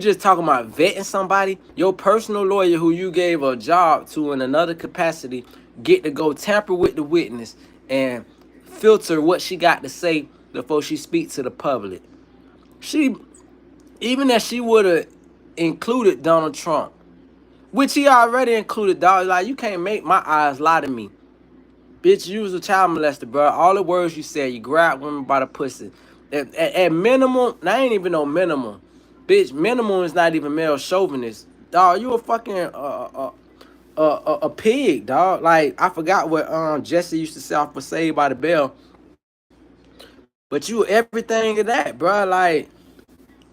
just talking about vetting somebody. Your personal lawyer who you gave a job to in another capacity get to go tamper with the witness and filter what she got to say before she speaks to the public. She, even if she would have included Donald Trump, which he already included, dog. Like, you can't make my eyes lie to me. Bitch, you was a child molester, bro. All the words you said, you grabbed women by the pussy. At minimum, that ain't even no minimum. Bitch, minimum is not even male chauvinist. Dog, you a fucking a pig, dog. Like, I forgot what Jesse used to say off for Saved by the Bell. But you everything of that, bro. Like,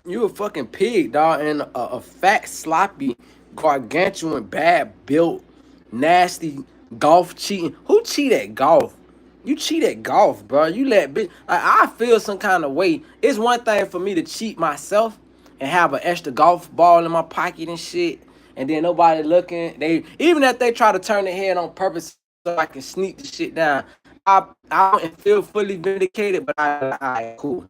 you a fucking pig, dog, and a fat, sloppy, gargantuan, bad built, nasty golf cheating. Who cheat at golf? You cheat at golf, bro. You let bitch. I feel some kind of way. It's one thing for me to cheat myself and have an extra golf ball in my pocket and shit, and then nobody looking. They even if they try to turn their head on purpose so I can sneak the shit down. I don't feel fully vindicated, but I cool.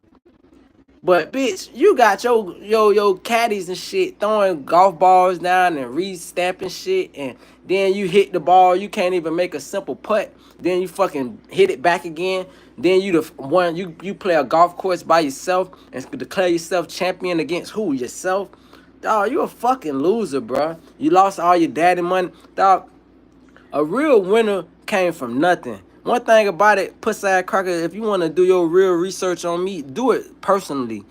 But bitch, you got your caddies and shit throwing golf balls down and re-stamping shit, and then you hit the ball, you can't even make a simple putt. Then you fucking hit it back again. Then you the one you play a golf course by yourself and declare yourself champion against who? Yourself? Dog, you a fucking loser, bro. You lost all your daddy money. Dog, a real winner came from nothing. One thing about it, pussy ass cracker, if you want to do your real research on me, do it personally.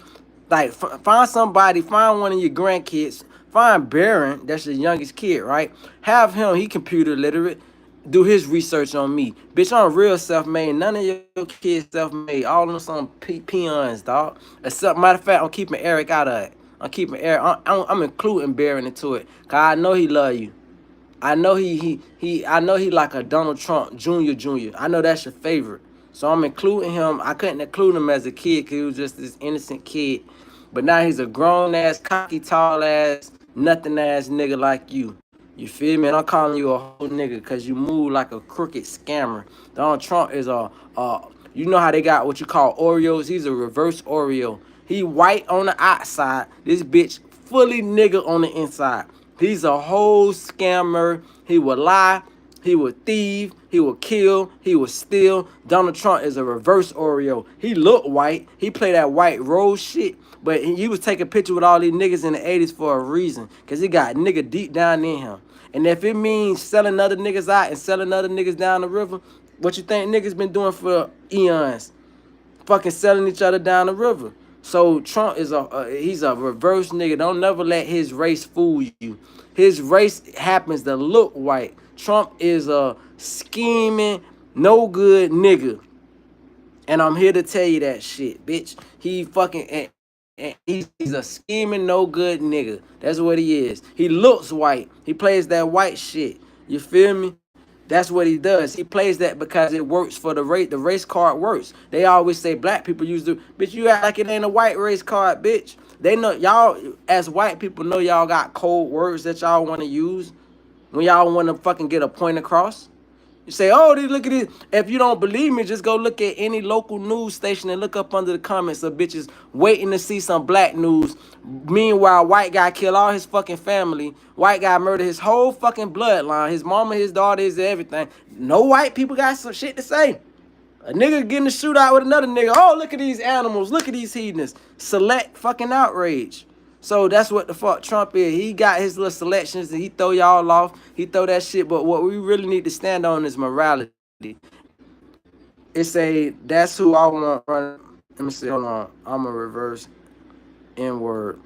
Like, find somebody, find one of your grandkids, find Baron, that's your youngest kid, right? Have him, he computer literate, do his research on me. Bitch, I'm real self-made. None of your kids self-made. All of them some peons, dog. Except, matter of fact, I'm keeping Eric out of it. I'm keeping Eric, I'm including Baron into it. Because I know he love you. I know I know he like a Donald Trump Jr. I know that's your favorite. So I'm including him. I couldn't include him as a kid because he was just this innocent kid. But now he's a grown ass, cocky, tall ass, nothing ass nigga like you. You feel me? And I'm calling you a whole nigga because you move like a crooked scammer. Donald Trump is you know how they got what you call Oreos? He's a reverse Oreo. He white on the outside. This bitch fully nigga on the inside. He's a whole scammer. He will lie. He will thieve. He will kill. He will steal. Donald Trump is a reverse Oreo. He look white. He play that white rose shit. But he was taking pictures with all these niggas in the 80s for a reason. Because he got nigga deep down in him. And if it means selling other niggas out and selling other niggas down the river, what you think niggas been doing for eons? Fucking selling each other down the river. So Trump is he's a reverse nigga. Don't never let his race fool you. His race happens to look white. Trump is a scheming, no good nigga. And I'm here to tell you that shit, bitch. He fucking and he's a scheming, no good nigga. That's what he is. He looks white. He plays that white shit. You feel me? That's what he does. He plays that because it works for the race. The race card works. They always say black people use the bitch. You act like it ain't a white race card, bitch. They know y'all as white people know y'all got code words that y'all want to use when y'all want to fucking get a point across. You say, oh, look at this. If you don't believe me, just go look at any local news station and look up under the comments of bitches waiting to see some black news. Meanwhile, white guy kill all his fucking family. White guy murder his whole fucking bloodline. His mama, his daughter, his everything. No white people got some shit to say. A nigga getting a shootout with another nigga. Oh, look at these animals. Look at these heathens. Select fucking outrage. So that's what the fuck Trump is. He got his little selections and he throw y'all off. He throw that shit. But what we really need to stand on is morality. It's that's who I want to run. Let me see. Hold on. I'm a reverse N-word.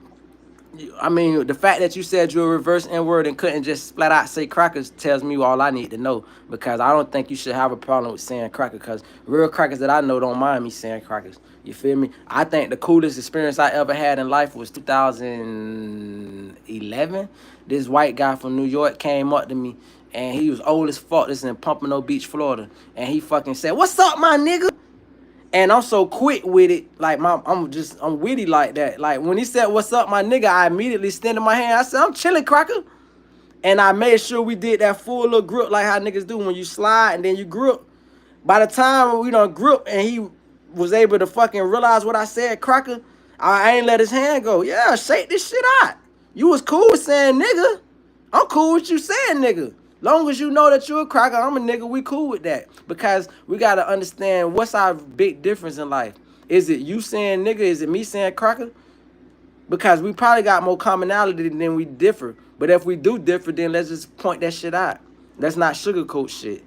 I mean, the fact that you said you're a reverse N-word and couldn't just flat out say crackers tells me all I need to know. Because I don't think you should have a problem with saying cracker. Because real crackers that I know don't mind me saying crackers. You feel me? I think the coolest experience I ever had in life was 2011. This white guy from New York came up to me. And he was old as fuck. This is in Pompano Beach, Florida. And he fucking said, "What's up, my nigga?" And I'm so quick with it, like I'm witty like that. Like when he said, "What's up, my nigga?" I immediately extended my hand. I said, "I'm chilling, cracker." And I made sure we did that full little grip like how niggas do when you slide and then you grip. By the time we done grip and he was able to fucking realize what I said, cracker, I ain't let his hand go. Yeah, shake this shit out. You was cool with saying nigga. I'm cool with you saying nigga. Long as you know that you a cracker, I'm a nigga, we cool with that. Because we gotta understand what's our big difference in life. Is it you saying nigga? Is it me saying cracker? Because we probably got more commonality than we differ. But if we do differ, then let's just point that shit out. Let's not sugarcoat shit.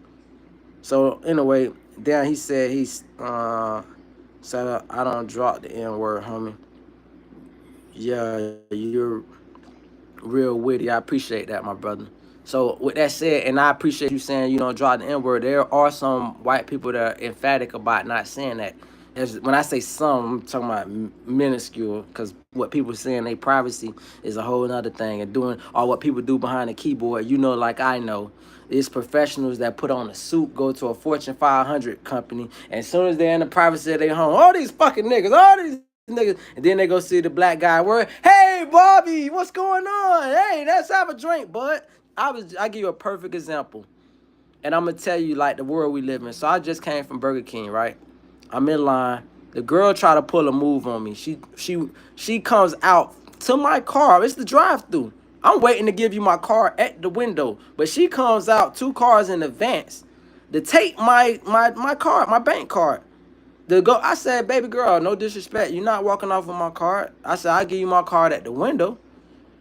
So anyway, then he said said I don't drop the N word, homie. Yeah, you're real witty. I appreciate that, my brother. So with that said, and I appreciate you saying you don't drop the N word. There are some white people that are emphatic about not saying that. When I say some, I'm talking about minuscule, because what people say in their privacy is a whole other thing. And doing all what people do behind the keyboard, you know, like I know, it's professionals that put on a suit, go to a Fortune 500 company, and as soon as they're in the privacy of their home, all these fucking niggas, all these niggas, and then they go see the black guy where, hey Bobby, what's going on? Hey, let's have a drink, bud. I give you a perfect example. And I'm gonna tell you like the world we live in. So I just came from Burger King, right? I'm in line. The girl try to pull a move on me. She comes out to my car. It's the drive-through. I'm waiting to give you my car at the window, but she comes out 2 cars in advance to take my card, my bank card. I said, baby girl, no disrespect. You're not walking off with my card. I said, I'll give you my card at the window.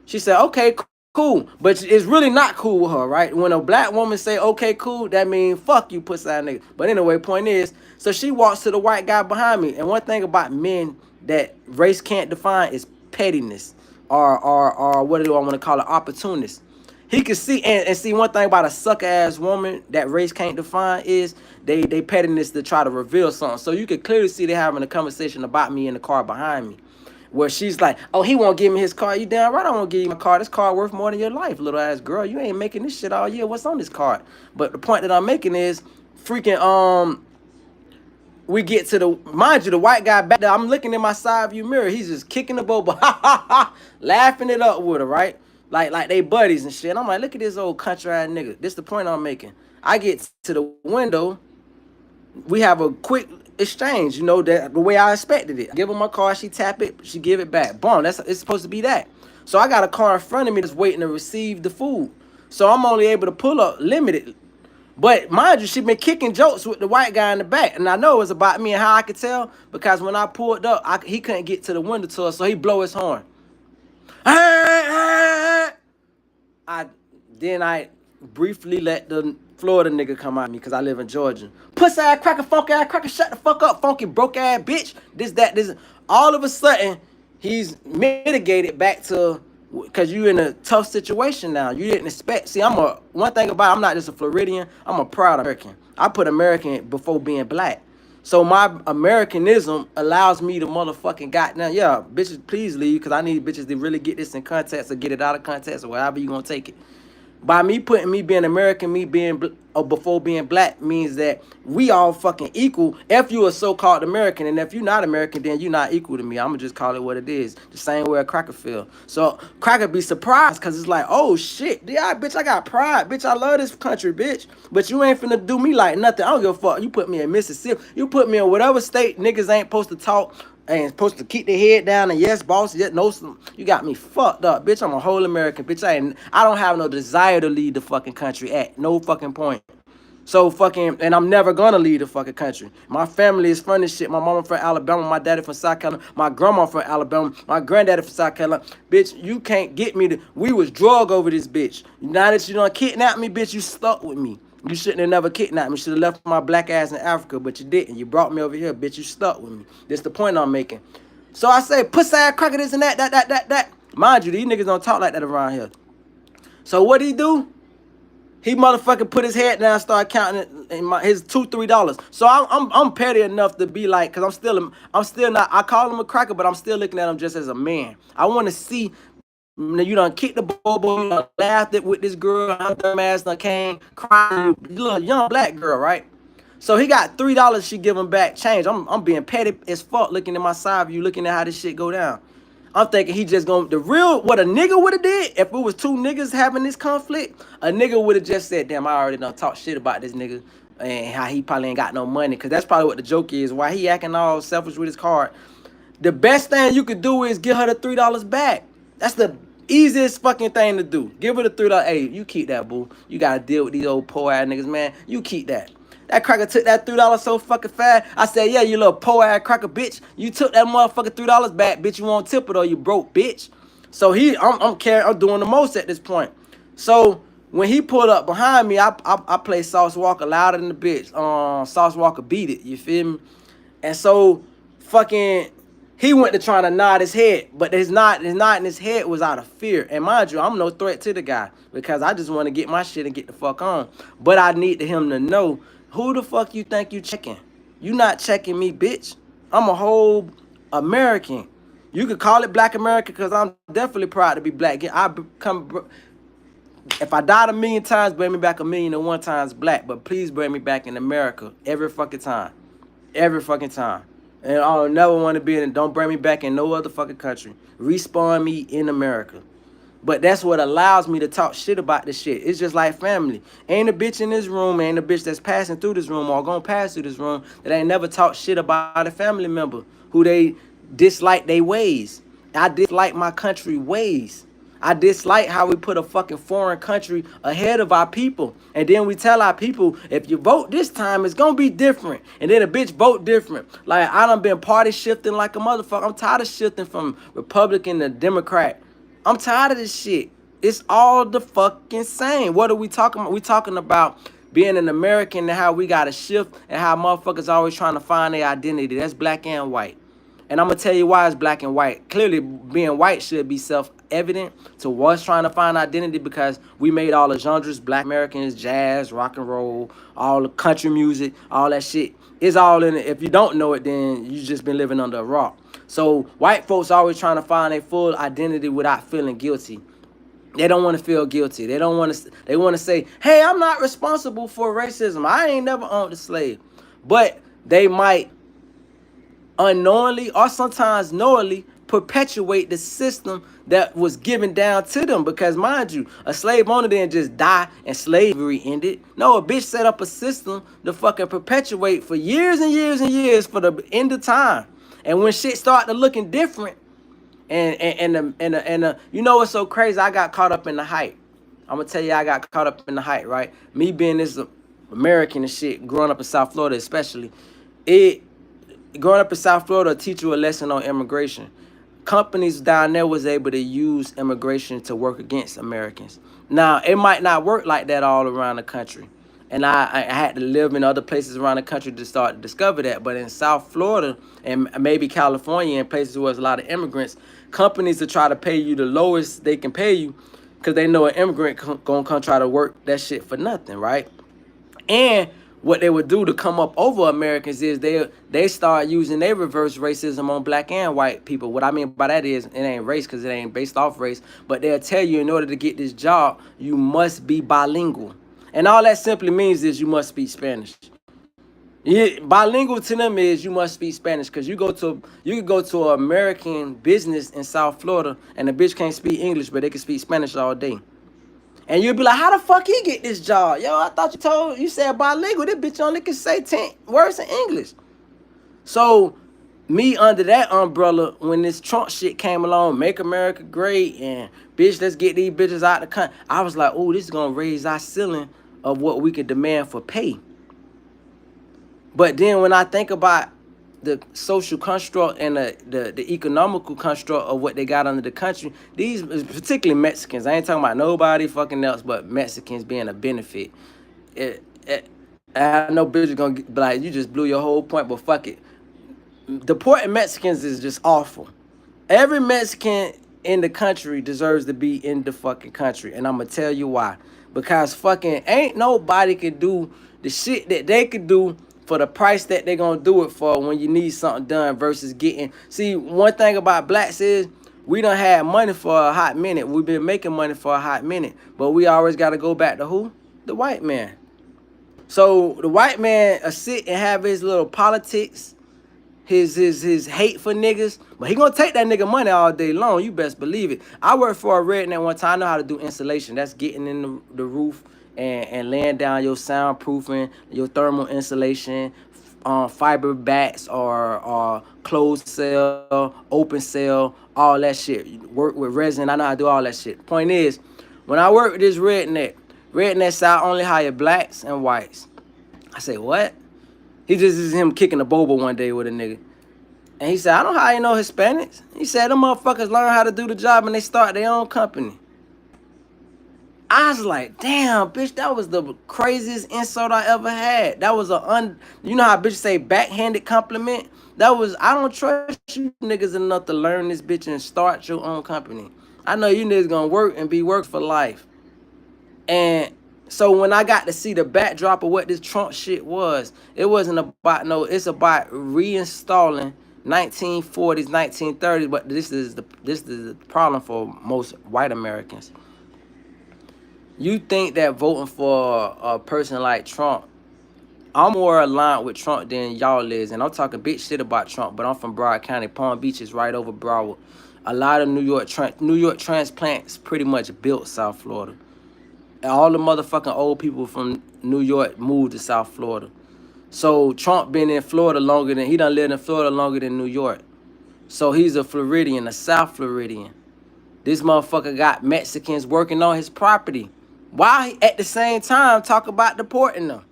She said, okay, cool. But it's really not cool with her, right? When a black woman say, okay, cool, that means fuck you, pussy ass nigga. But anyway, point is, so she walks to the white guy behind me. And one thing about men that race can't define is pettiness. Or what do I want to call it? Opportunists. He can see and see one thing about a sucker ass woman that race can't define is they pettiness to try to reveal something. So you can clearly see they having a conversation about me in the car behind me. Where she's like, oh, he won't give me his car. You damn right I won't give you my car. This car worth more than your life, little ass girl. You ain't making this shit all year. What's on this card? But the point that I'm making is freaking we get to the, mind you, the white guy back there, I'm looking in my side view mirror. He's just kicking the boba, ha ha ha, laughing it up with her, right? Like they buddies and shit. I'm like, look at this old country ass nigga. This the point I'm making. I get to the window. We have a quick exchange, you know, that the way I expected it. I give her my car, she tap it, she give it back. Boom, it's supposed to be that. So I got a car in front of me that's waiting to receive the food. So I'm only able to pull up limited. But mind you, she been kicking jokes with the white guy in the back. And I know it was about me and how I could tell, because when I pulled up, he couldn't get to the window to her, so he blow his horn. I then briefly let the Florida nigga come at me because I live in Georgia. Puss ass cracker, funky ass cracker, shut the fuck up, funky broke ass bitch. This. All of a sudden, he's mitigated back to, because you in a tough situation now. You didn't expect. See, one thing about it, I'm not just a Floridian. I'm a proud American. I put American before being black. So my Americanism allows me to motherfucking goddamn, yeah, bitches, please leave, because I need bitches to really get this in context or get it out of context or whatever you gonna take it. By me putting me being American, me being before being black means that we all fucking equal if you a so-called American. And if you're not American, then you're not equal to me. I'm going to just call it what it is. The same way a cracker feel. So cracker be surprised because it's like, oh shit, yeah, bitch, I got pride. Bitch, I love this country, bitch. But you ain't finna do me like nothing. I don't give a fuck. You put me in Mississippi. You put me in whatever state niggas ain't supposed to talk. Ain't supposed to keep their head down and yes, boss, yes, no, you got me fucked up, bitch. I'm a whole American, bitch. I don't have no desire to lead the fucking country at no fucking point. So fucking, and I'm never gonna leave the fucking country. My family is from this shit. My mama from Alabama, my daddy from South Carolina, my grandma from Alabama, my granddaddy from South Carolina. Bitch, you can't get me to, we was drug over this bitch. Now that you done kidnapped me, bitch, you stuck with me. You shouldn't have never kidnapped me. You should have left my black ass in Africa, but you didn't. You brought me over here, bitch. You stuck with me. That's the point I'm making. So I say, pussy ass cracker, this and that. Mind you, these niggas don't talk like that around here. So what he do? He motherfucking put his head down, start counting his $2-3. So I'm petty enough to be like, cause I'm still not. I call him a cracker, but I'm still looking at him just as a man. I want to see. You done kicked the bobo, you done laughed it with this girl, her dumb ass done came crying, little young black girl, right? So he got $3 she give him back change. I'm being petty as fuck looking at my side view, looking at how this shit go down. I'm thinking he just gonna, what a nigga would have did, if it was two niggas having this conflict, a nigga would have just said, damn, I already done talk shit about this nigga and how he probably ain't got no money, because that's probably what the joke is, why he acting all selfish with his card. The best thing you could do is give her the $3 back. That's the Easiest fucking thing to do. Give her the $3. Hey, you keep that, boo. You gotta deal with these old poor ass niggas, man. You keep that. That cracker took that $3 so fucking fast. I said, yeah, you little poor ass cracker bitch. You took that motherfucking $3 back, bitch. You won't tip it or you broke, bitch. So I'm doing the most at this point. So when he pulled up behind me, I played Sauce Walker louder than the bitch. Sauce Walker beat it. You feel me? And so fucking he went to trying to nod his head, but his nod in his head was out of fear. And mind you, I'm no threat to the guy because I just want to get my shit and get the fuck on. But I need him to know, who the fuck you think you checking? You not checking me, bitch. I'm a whole American. You could call it Black America because I'm definitely proud to be black. If I died a million times, bring me back 1,000,001 times black. But please bring me back in America every fucking time. Every fucking time. And I don't never want to be in it. Don't bring me back in no other fucking country. Respawn me in America. But that's what allows me to talk shit about this shit. It's just like family. Ain't a bitch in this room, ain't a bitch that's passing through this room or gonna pass through this room that ain't never talked shit about a family member who they dislike their ways. I dislike my country ways. I dislike how we put a fucking foreign country ahead of our people. And then we tell our people, if you vote this time, it's gonna be different. And then a bitch vote different. Like, I done been party shifting like a motherfucker. I'm tired of shifting from Republican to Democrat. I'm tired of this shit. It's all the fucking same. What are we talking about? We talking about being an American and how we gotta shift and how motherfuckers always trying to find their identity. That's black and white. And I'm gonna tell you why it's black and white. Clearly, being white should be self-evident to us trying to find identity because we made all the genres, black Americans, jazz, rock and roll, all the country music, all that shit. It's all in it. If you don't know it, then you just been living under a rock. So white folks always trying to find their full identity without feeling guilty. They don't want to feel guilty. They don't want to. They want to say, "Hey, I'm not responsible for racism. I ain't never owned a slave," but they might unknowingly or sometimes knowingly perpetuate the system that was given down to them. Because mind you, a slave owner didn't just die and slavery ended. No, a bitch set up a system to fucking perpetuate for years and years and years for the end of time. And when shit started looking different, and you know what's so crazy? I got caught up in the hype. I'm gonna tell you, I got caught up in the hype, right? Me being this American and shit, growing up in South Florida especially, it growing up in South Florida teach you a lesson on immigration. Companies down there was able to use immigration to work against Americans. Now, it might not work like that all around the country. And I had to live in other places around the country to start to discover that. But in South Florida and maybe California and places where there's a lot of immigrants, companies will try to pay you the lowest they can pay you because they know an immigrant gonna come try to work that shit for nothing, right? And what they would do to come up over Americans is they start using their reverse racism on black and white people. What I mean by that is it ain't race because it ain't based off race, but they'll tell you in order to get this job, you must be bilingual. And all that simply means is you must speak Spanish. Yeah, bilingual to them is you must speak Spanish because you could go to an American business in South Florida and the bitch can't speak English, but they can speak Spanish all day. And you'll be like, how the fuck he get this job? Yo, I thought you said bilingual. This bitch only can say 10 words in English. So me under that umbrella, when this Trump shit came along, make America great and bitch, let's get these bitches out the country. I was like, oh, this is gonna raise our ceiling of what we could demand for pay. But then when I think about the social construct and the economical construct of what they got under the country, these particularly Mexicans, I ain't talking about nobody fucking else but Mexicans being a benefit. I know bitches gonna be like, you just blew your whole point, but fuck it. Deporting Mexicans is just awful. Every Mexican in the country deserves to be in the fucking country, and I'm gonna tell you why. Because fucking ain't nobody can do the shit that they could do for the price that they gonna do it for when you need something done versus getting. See, one thing about blacks is we done had money for a hot minute. We've been making money for a hot minute, but we always gotta go back to who? The white man. So the white man sit and have his little politics, his hate for niggas, but he gonna take that nigga money all day long. You best believe it. I worked for a redneck one time. I know how to do insulation. That's getting in the roof and laying down your soundproofing, your thermal insulation, fiber bats or closed cell, open cell, all that shit. Work with resin. I know how to do all that shit. Point is, when I work with this redneck said I only hire blacks and whites. I say, what? He just is him kicking a bobo one day with a nigga. And he said, I don't hire no Hispanics. He said, them motherfuckers learn how to do the job and they start their own company. I was like, damn, bitch, that was the craziest insult I ever had. That was you know how bitches say backhanded compliment? That was, I don't trust you niggas enough to learn this bitch and start your own company. I know you niggas gonna work and be work for life. And so when I got to see the backdrop of what this Trump shit was, it wasn't about it's about reinstalling 1940s, 1930s. But this is the problem for most white Americans. You think that voting for a person like Trump, I'm more aligned with Trump than y'all is, and I'm talking big shit about Trump. But I'm from Broward County. Palm Beach is right over Broward. A lot of New York transplants pretty much built South Florida. All the motherfucking old people from New York moved to South Florida. So Trump been in Florida longer than, he done lived in Florida longer than New York. So he's a Floridian, a South Floridian. This motherfucker got Mexicans working on his property, while he, at the same time, talk about deporting them.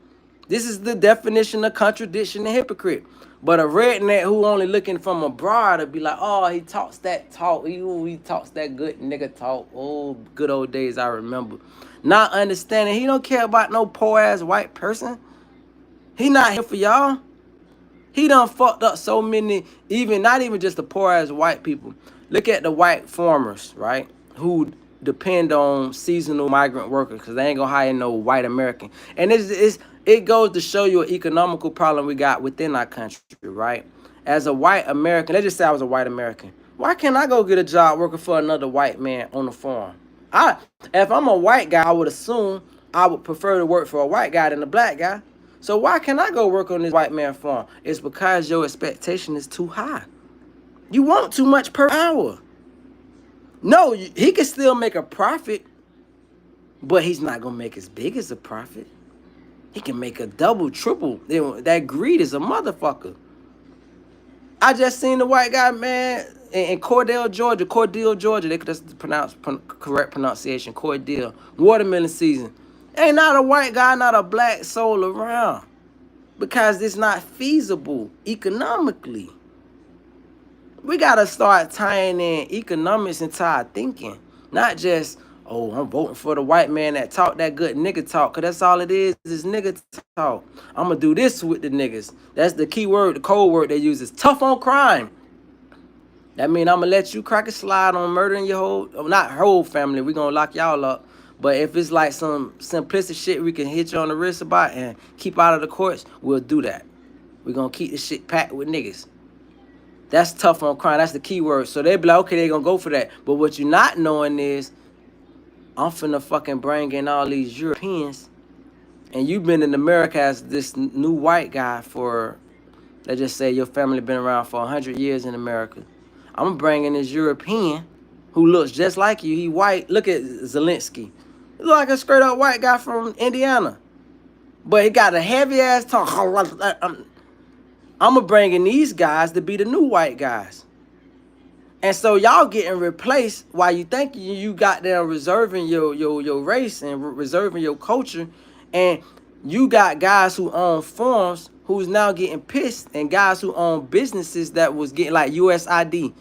This is the definition of contradiction and hypocrite. But a redneck who only looking from abroad to be like, oh, he talks that talk. He talks that good nigga talk. Oh, good old days I remember. Not understanding he don't care about no poor-ass white person. He not here for y'all. He done fucked up so many, not even just the poor-ass white people. Look at the white farmers, right, who depend on seasonal migrant workers because they ain't gonna hire no white American. And it goes to show you an economical problem we got within our country, right? As a white American, let's just say I was a white American. Why can't I go get a job working for another white man on the farm? If I'm a white guy, I would assume I would prefer to work for a white guy than a black guy. So why can't I go work on this white man farm? It's because your expectation is too high. You want too much per hour. No, he can still make a profit, but he's not going to make as big as a profit. He can make a double, triple. That greed is a motherfucker. I just seen the white guy, man, in Cordell, Georgia. They could just pronounce correct pronunciation, Cordell. Watermelon season. Ain't not a white guy, not a black soul around. Because it's not feasible economically. We got to start tying in economics into our thinking. Not just, oh, I'm voting for the white man that talk that good nigga talk. Because that's all it is nigga talk. I'm going to do this with the niggas. That's the key word, the code word they use is tough on crime. That mean I'm going to let you crack a slide on murdering your not whole family. We going to lock y'all up. But if it's like some simplistic shit we can hit you on the wrist about and keep out of the courts, we'll do that. We're going to keep this shit packed with niggas. That's tough on crime. That's the key word. So they be like, okay, they going to go for that. But what you're not knowing is I'm finna fucking bring in all these Europeans. And you've been in America as this new white guy for, let's just say your family been around for 100 years in America. I'm bringing this European who looks just like you. He white. Look at Zelensky. He look like a straight up white guy from Indiana. But he got a heavy ass talk. I'm going to bring in these guys to be the new white guys. And so y'all getting replaced while you think you got there reserving your race and reserving your culture. And you got guys who own farms who's now getting pissed, and guys who own businesses that was getting like USAID.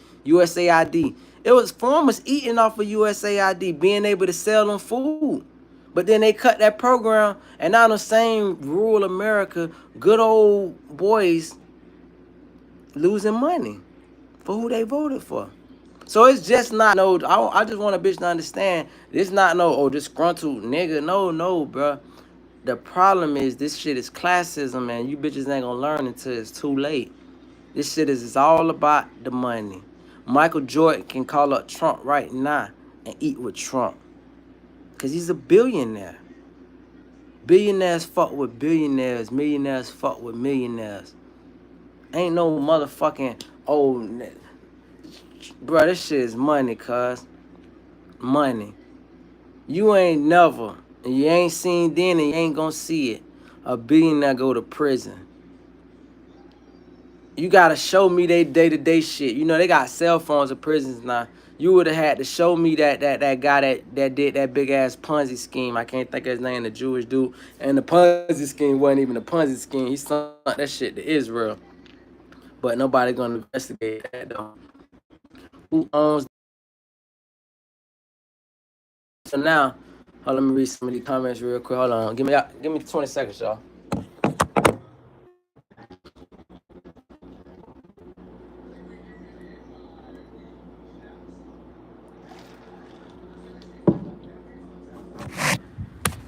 It was farmers eating off of USAID, being able to sell them food. But then they cut that program, and now the same rural America, good old boys losing money for who they voted for. So it's just not I just want a bitch to understand, it's not disgruntled nigga. No, bro. The problem is this shit is classism, man. You bitches ain't gonna learn until it's too late. This shit is all about the money. Michael Jordan can call up Trump right now and eat with Trump. Because he's a billionaire. Billionaires fuck with billionaires. Millionaires fuck with millionaires. Ain't no motherfucking, bro, this shit is money, cuz. Money. You ain't never, and you ain't seen then, and you ain't gonna see it, a billionaire go to prison. You gotta show me they day-to-day shit. You know, they got cell phones in prisons now. You would have had to show me that guy that did that big ass Ponzi scheme. I can't think of his name, the Jewish dude. And the Ponzi scheme wasn't even a Ponzi scheme. He sent that shit to Israel. But nobody gonna investigate that though. Who owns? So now, let me read some of these comments real quick. Hold on, give me 20 seconds, y'all.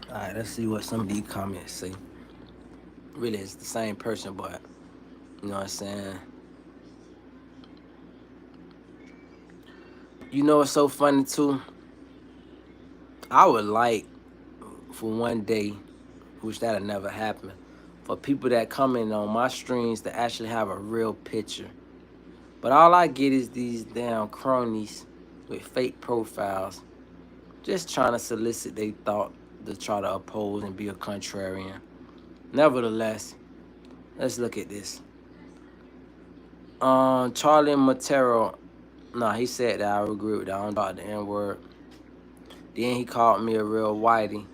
All right, let's see what some of these comments say. Really, it's the same person, but you know what I'm saying. You know what's so funny too? I would like for one day, which that'll never happen, for people that come in on my streams to actually have a real picture. But all I get is these damn cronies with fake profiles, just trying to solicit their thought to try to oppose and be a contrarian. Nevertheless, let's look at this. Charlie Matero, he said that. I agree with that. I don't talk the N-word. Then he called me a real whitey,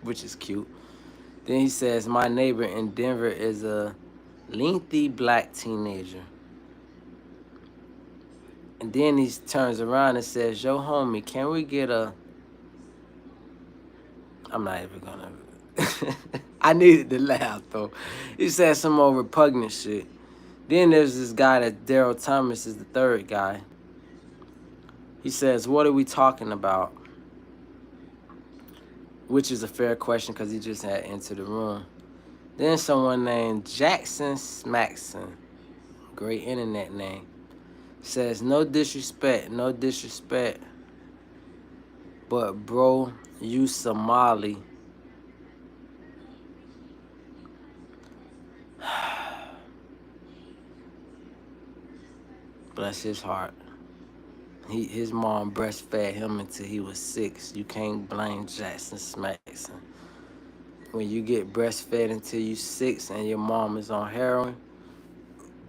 which is cute. Then he says, my neighbor in Denver is a lengthy black teenager. And then he turns around and says, yo, homie, can we get a... I'm not even gonna... I needed to laugh, though. He said some more repugnant shit. Then there's this guy that Daryl Thomas is the third guy. He says, what are we talking about? Which is a fair question because he just had entered the room. Then someone named Jackson Smackson, great internet name, says, no disrespect, but bro, you Somali. Bless his heart. His mom breastfed him until he was 6. You can't blame Jackson Smackson. When you get breastfed until you 6 and your mom is on heroin,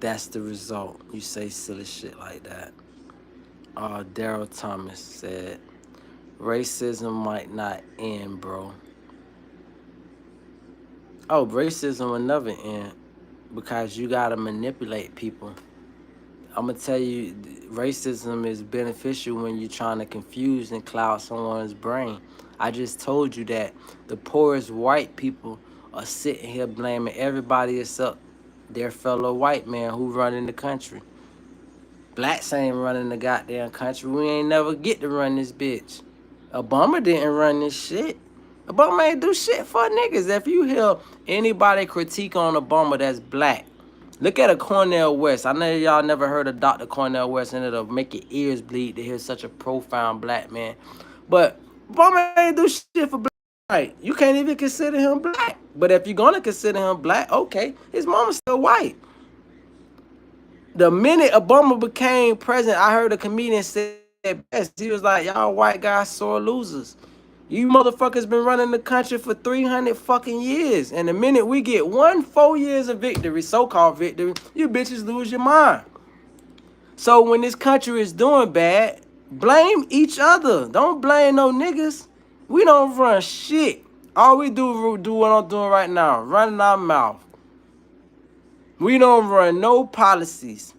that's the result. You say silly shit like that. Daryl Thomas said, racism might not end, bro. Oh, racism will never end because you gotta manipulate people. I'm gonna tell you, racism is beneficial when you're trying to confuse and cloud someone's brain. I just told you that the poorest white people are sitting here blaming everybody except their fellow white man who running the country. Blacks ain't running the goddamn country. We ain't never get to run this bitch. Obama didn't run this shit. Obama ain't do shit for niggas. If you hear anybody critique on Obama that's black, look at a Cornel West. I know y'all never heard of Dr. Cornel West, and it'll make your ears bleed to hear such a profound black man. But Obama ain't do shit for black. Right. You can't even consider him black. But if you're going to consider him black, okay, his mama's still white. The minute Obama became president, I heard a comedian say best. He was like, y'all white guys sore losers. You motherfuckers been running the country for 300 fucking years. And the minute we get 4 years of victory, so-called victory, you bitches lose your mind. So when this country is doing bad, blame each other. Don't blame no niggas. We don't run shit. All we do what I'm doing right now, running our mouth. We don't run no policies.